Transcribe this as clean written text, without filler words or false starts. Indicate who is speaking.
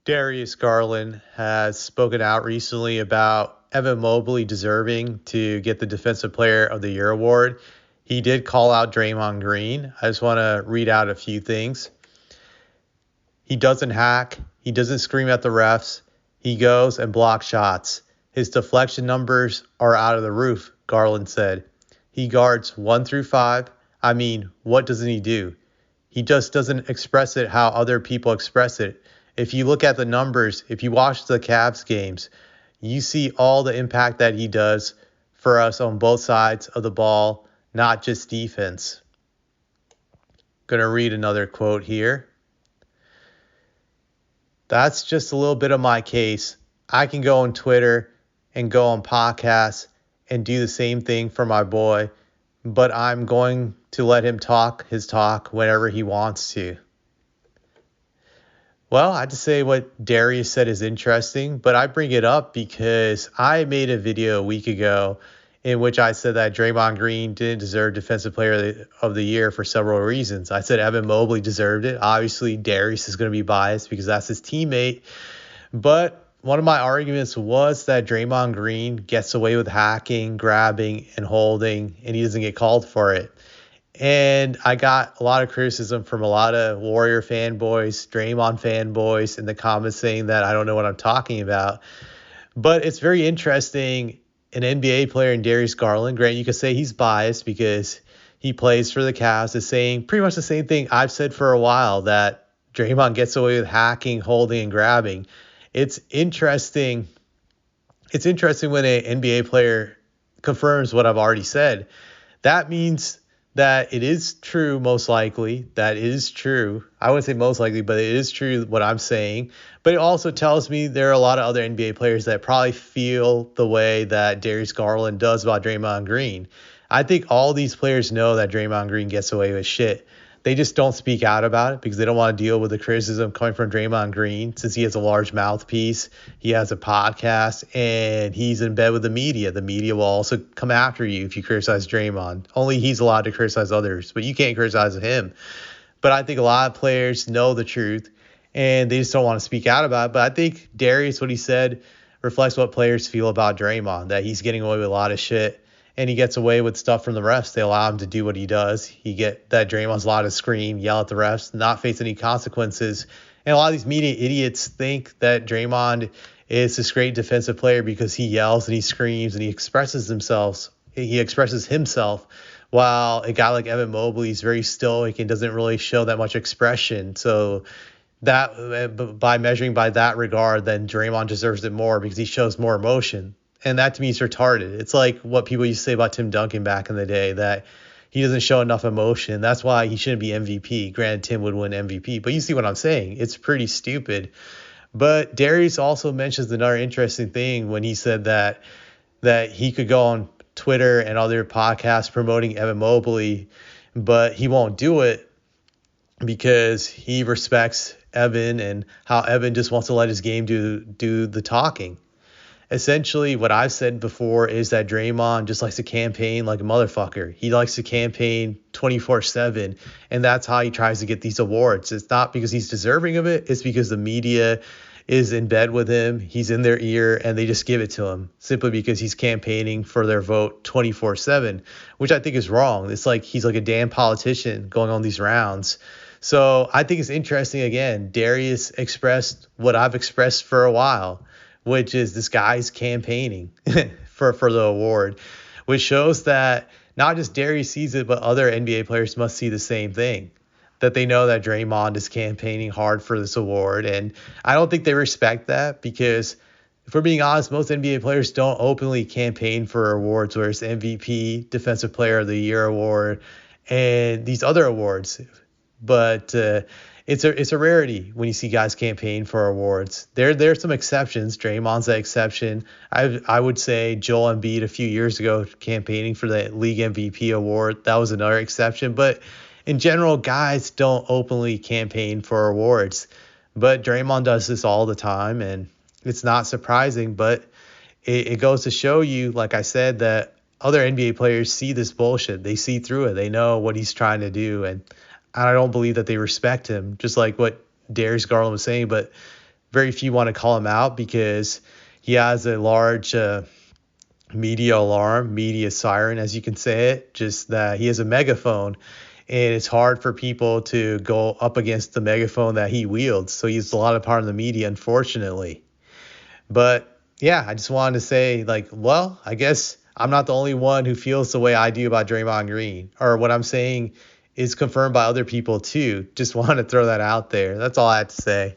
Speaker 1: Darius Garland has spoken out recently about Evan Mobley deserving to get the Defensive Player of the Year award. He did call out Draymond Green. I just want to read out a few things. He doesn't hack. He doesn't scream at the refs. He goes and blocks shots. His deflection numbers are out of the roof, Garland said. He guards 1 through 5. I mean, what doesn't he do? He just doesn't express it how other people express it. If you look at the numbers, if you watch the Cavs games, you see all the impact that he does for us on both sides of the ball, not just defense. Going to read another quote here. That's just a little bit of my case. I can go on Twitter and go on podcasts and do the same thing for my boy, but I'm going to let him talk his talk whenever he wants to. Well, I have to say what Darius said is interesting, but I bring it up because I made a video a week ago in which I said that Draymond Green didn't deserve Defensive Player of the Year for several reasons. I said Evan Mobley deserved it. Obviously, Darius is going to be biased because that's his teammate. But one of my arguments was that Draymond Green gets away with hacking, grabbing, and holding, and he doesn't get called for it. And I got a lot of criticism from a lot of Warrior fanboys, Draymond fanboys in the comments saying that I don't know what I'm talking about. But it's very interesting. An NBA player in Darius Garland, Grant, you could say he's biased because he plays for the Cavs, is saying pretty much the same thing I've said for a while, that Draymond gets away with hacking, holding, and grabbing. It's interesting. It's interesting when an NBA player confirms what I've already said. That means that it is true, most likely. That is true. I wouldn't say most likely, but it is true what I'm saying. But it also tells me there are a lot of other NBA players that probably feel the way that Darius Garland does about Draymond Green. I think all these players know that Draymond Green gets away with shit. They just don't speak out about it because they don't want to deal with the criticism coming from Draymond Green, since he has a large mouthpiece, he has a podcast, and he's in bed with the media. The media will also come after you if you criticize Draymond. Only he's allowed to criticize others, but you can't criticize him. But I think a lot of players know the truth, and they just don't want to speak out about it. But I think Darius, what he said, reflects what players feel about Draymond, that he's getting away with a lot of shit. And he gets away with stuff from the refs. They allow him to do what he does. That Draymond's allowed to scream, yell at the refs, not face any consequences. And a lot of these media idiots think that Draymond is this great defensive player because he yells and he screams and he expresses himself. While a guy like Evan Mobley is very stoic and doesn't really show that much expression. So that by measuring by that regard, then Draymond deserves it more because he shows more emotion. And that to me is retarded. It's like what people used to say about Tim Duncan back in the day, that he doesn't show enough emotion. That's why he shouldn't be MVP. Granted, Tim would win MVP. But you see what I'm saying. It's pretty stupid. But Darius also mentions another interesting thing when he said that he could go on Twitter and other podcasts promoting Evan Mobley, but he won't do it because he respects Evan and how Evan just wants to let his game do the talking. Essentially, what I've said before is that Draymond just likes to campaign like a motherfucker. He likes to campaign 24/7, and that's how he tries to get these awards. It's not because he's deserving of it. It's because the media is in bed with him. He's in their ear, and they just give it to him simply because he's campaigning for their vote 24/7, which I think is wrong. It's like he's like a damn politician going on these rounds. So I think it's interesting, again, Darius expressed what I've expressed for a while, which is this guy's campaigning for the award, which shows that not just Darius sees it, but other NBA players must see the same thing, that they know that Draymond is campaigning hard for this award. And I don't think they respect that because, if we're being honest, most NBA players don't openly campaign for awards, where it's MVP, Defensive Player of the Year award, and these other awards. But it's a rarity when you see guys campaign for awards. There's some exceptions. Draymond's that exception. I would say Joel Embiid a few years ago campaigning for the league MVP award. That was another exception. But in general, guys don't openly campaign for awards. But Draymond does this all the time, and it's not surprising. But it goes to show you, like I said, that other NBA players see this bullshit. They see through it. They know what he's trying to do, and I don't believe that they respect him, just like what Darius Garland was saying. But very few want to call him out because he has a large media alarm, media siren, as you can say it, just that he has a megaphone. And it's hard for people to go up against the megaphone that he wields. So he's a lot of part of the media, unfortunately. But yeah, I just wanted to say, like, well, I guess I'm not the only one who feels the way I do about Draymond Green, or what I'm saying is confirmed by other people too. Just want to throw that out there. That's all I had to say.